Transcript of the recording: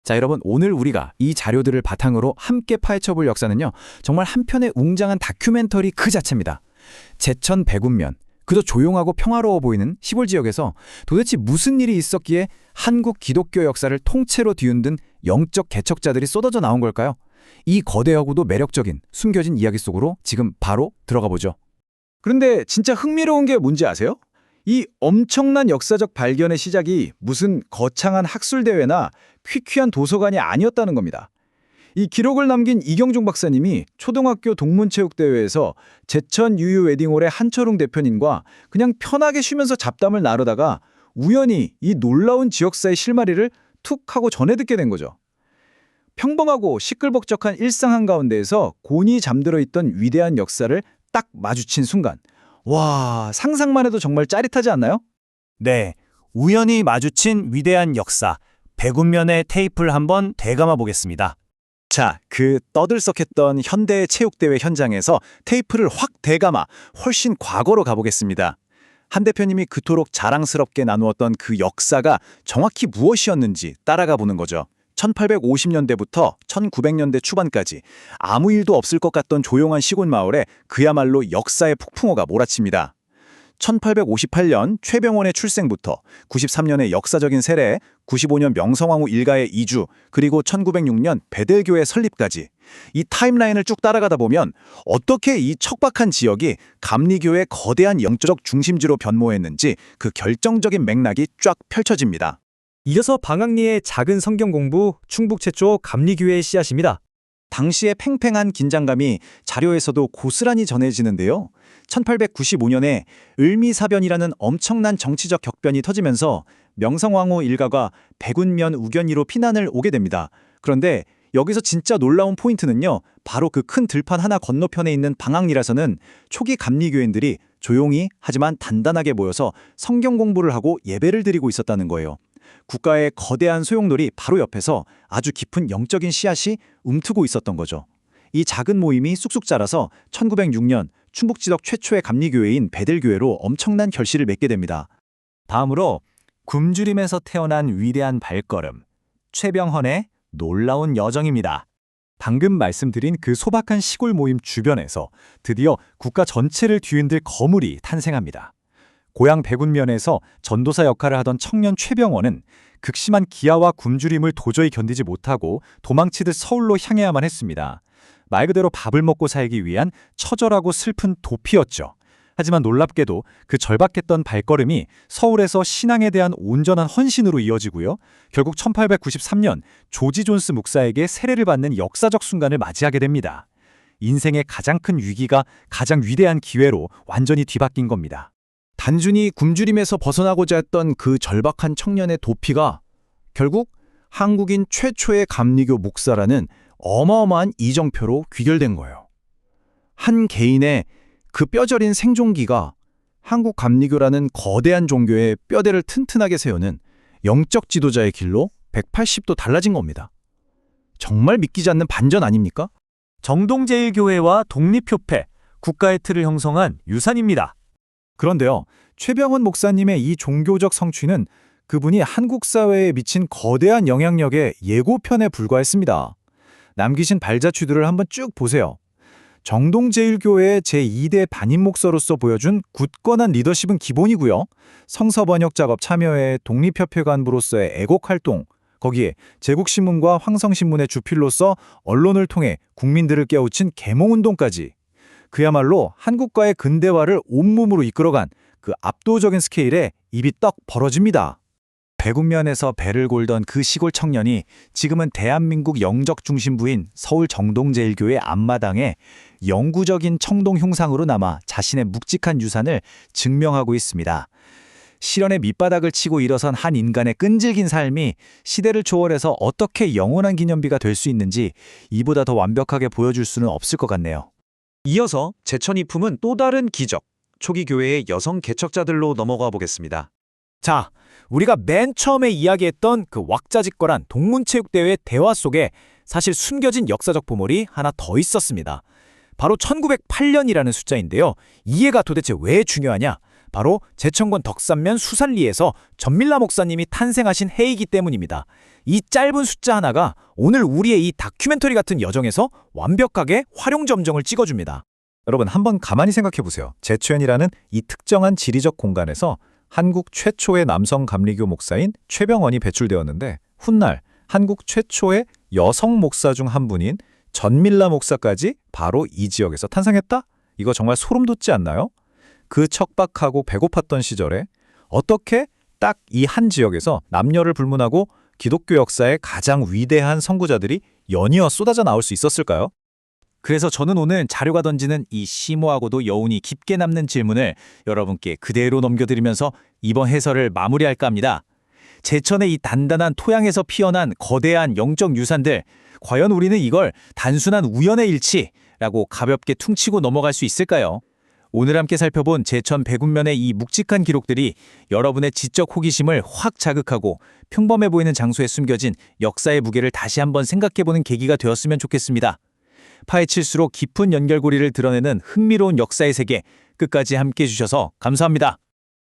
자, 여러분, 오늘 우리가 이 자료들을 바탕으로 함께 파헤쳐볼 역사는요, 정말 한편의 웅장한 다큐멘터리 그 자체입니다. 제천 백운면, 그저 조용하고 평화로워 보이는 시골 지역에서 도대체 무슨 일이 있었기에 한국 기독교 역사를 통째로 뒤흔든 영적 개척자들이 쏟아져 나온 걸까요? 이 거대하고도 매력적인 숨겨진 이야기 속으로 지금 바로 들어가 보죠. 그런데 진짜 흥미로운 게 뭔지 아세요? 이 엄청난 역사적 발견의 시작이 무슨 거창한 학술대회나 퀴퀴한 도서관이 아니었다는 겁니다. 이 기록을 남긴 이경중 박사님이 초등학교 동문체육대회에서 제천 유유 웨딩홀의 한철웅 대표님과 그냥 편하게 쉬면서 잡담을 나누다가 우연히 이 놀라운 지역사의 실마리를 툭 하고 전해 듣게 된 거죠. 평범하고 시끌벅적한 일상 한가운데에서 곤히 잠들어 있던 위대한 역사를 딱 마주친 순간, 와, 상상만 해도 정말 짜릿하지 않나요? 네, 우연히 마주친 위대한 역사, 백운면의 테이프를 한번 되감아 보겠습니다. 자, 그 떠들썩했던 현대 체육대회 현장에서 테이프를 확 되감아 훨씬 과거로 가보겠습니다. 한 대표님이 그토록 자랑스럽게 나누었던 그 역사가 정확히 무엇이었는지 따라가 보는 거죠. 1850년대부터 1900년대 초반까지 아무 일도 없을 것 같던 조용한 시골 마을에 그야말로 역사의 폭풍우가 몰아칩니다. 1858년 최병원의 출생부터 93년의 역사적인 세례, 95년 명성황후 일가의 이주, 그리고 1906년 베델교회 설립까지 이 타임라인을 쭉 따라가다 보면 어떻게 이 척박한 지역이 감리교의 거대한 영적 중심지로 변모했는지 그 결정적인 맥락이 쫙 펼쳐집니다. 이어서 방학리의 작은 성경 공부, 충북 최초 감리교회의 씨앗입니다. 당시의 팽팽한 긴장감이 자료에서도 고스란히 전해지는데요. 1895년에 을미사변이라는 엄청난 정치적 격변이 터지면서 명성황후 일가가 백운면 우견리로 피난을 오게 됩니다. 그런데 여기서 진짜 놀라운 포인트는요, 바로 그 큰 들판 하나 건너편에 있는 방학리라서는 초기 감리교인들이 조용히 하지만 단단하게 모여서 성경 공부를 하고 예배를 드리고 있었다는 거예요. 국가의 거대한 소용돌이 바로 옆에서 아주 깊은 영적인 씨앗이 움트고 있었던 거죠. 이 작은 모임이 쑥쑥 자라서 1906년 충북지역 최초의 감리교회인 베델교회로 엄청난 결실을 맺게 됩니다. 다음으로 굶주림에서 태어난 위대한 발걸음, 최병헌의 놀라운 여정입니다. 방금 말씀드린 그 소박한 시골 모임 주변에서 드디어 국가 전체를 뒤흔들 거물이 탄생합니다. 고향 백운면에서 전도사 역할을 하던 청년 최병원은 극심한 기아와 굶주림을 도저히 견디지 못하고 도망치듯 서울로 향해야만 했습니다. 말 그대로 밥을 먹고 살기 위한 처절하고 슬픈 도피였죠. 하지만 놀랍게도 그 절박했던 발걸음이 서울에서 신앙에 대한 온전한 헌신으로 이어지고요. 결국 1893년 조지 존스 목사에게 세례를 받는 역사적 순간을 맞이하게 됩니다. 인생의 가장 큰 위기가 가장 위대한 기회로 완전히 뒤바뀐 겁니다. 단순히 굶주림에서 벗어나고자 했던 그 절박한 청년의 도피가 결국 한국인 최초의 감리교 목사라는 어마어마한 이정표로 귀결된 거예요. 한 개인의 그 뼈저린 생존기가 한국 감리교라는 거대한 종교의 뼈대를 튼튼하게 세우는 영적 지도자의 길로 180도 달라진 겁니다. 정말 믿기지 않는 반전 아닙니까? 정동제일교회와 독립협회, 국가의 틀을 형성한 유산입니다. 그런데요, 최병헌 목사님의 이 종교적 성취는 그분이 한국 사회에 미친 거대한 영향력의 예고편에 불과했습니다. 남기신 발자취들을 한번 쭉 보세요. 정동제일교회의 제2대 반임 목사로서 보여준 굳건한 리더십은 기본이고요. 성서 번역 작업 참여회 독립협회 간부로서의 애국 활동, 거기에 제국신문과 황성신문의 주필로서 언론을 통해 국민들을 깨우친 계몽운동까지 그야말로 한국과의 근대화를 온몸으로 이끌어간 그 압도적인 스케일에 입이 떡 벌어집니다. 백운면에서 배를 골던 그 시골 청년이 지금은 대한민국 영적 중심부인 서울 정동제일교회 앞마당에 영구적인 청동 흉상으로 남아 자신의 묵직한 유산을 증명하고 있습니다. 실현의 밑바닥을 치고 일어선 한 인간의 끈질긴 삶이 시대를 초월해서 어떻게 영원한 기념비가 될 수 있는지 이보다 더 완벽하게 보여줄 수는 없을 것 같네요. 이어서 제천이 품은 또 다른 기적, 초기 교회의 여성 개척자들로 넘어가 보겠습니다. 자, 우리가 맨 처음에 이야기했던 그 왁자지껄한 동문체육대회 대화 속에 사실 숨겨진 역사적 보물이 하나 더 있었습니다. 바로 1908년이라는 숫자인데요. 이 해가 도대체 왜 중요하냐? 바로 제천군 덕산면 수산리에서 전밀라 목사님이 탄생하신 해이기 때문입니다. 이 짧은 숫자 하나가 오늘 우리의 이 다큐멘터리 같은 여정에서 완벽하게 활용점정을 찍어줍니다. 여러분 한번 가만히 생각해 보세요. 제천이라는 이 특정한 지리적 공간에서 한국 최초의 남성 감리교 목사인 최병원이 배출되었는데 훗날 한국 최초의 여성 목사 중 한 분인 전밀라 목사까지 바로 이 지역에서 탄생했다? 이거 정말 소름 돋지 않나요? 그 척박하고 배고팠던 시절에 어떻게 딱 이 한 지역에서 남녀를 불문하고 기독교 역사의 가장 위대한 선구자들이 연이어 쏟아져 나올 수 있었을까요? 그래서 저는 오늘 자료가 던지는 이 심오하고도 여운이 깊게 남는 질문을 여러분께 그대로 넘겨드리면서 이번 해설을 마무리할까 합니다. 제천의 이 단단한 토양에서 피어난 거대한 영적 유산들, 과연 우리는 이걸 단순한 우연의 일치라고 가볍게 퉁치고 넘어갈 수 있을까요? 오늘 함께 살펴본 제천 백운면의 이 묵직한 기록들이 여러분의 지적 호기심을 확 자극하고 평범해 보이는 장소에 숨겨진 역사의 무게를 다시 한번 생각해보는 계기가 되었으면 좋겠습니다. 파헤칠수록 깊은 연결고리를 드러내는 흥미로운 역사의 세계, 끝까지 함께해 주셔서 감사합니다.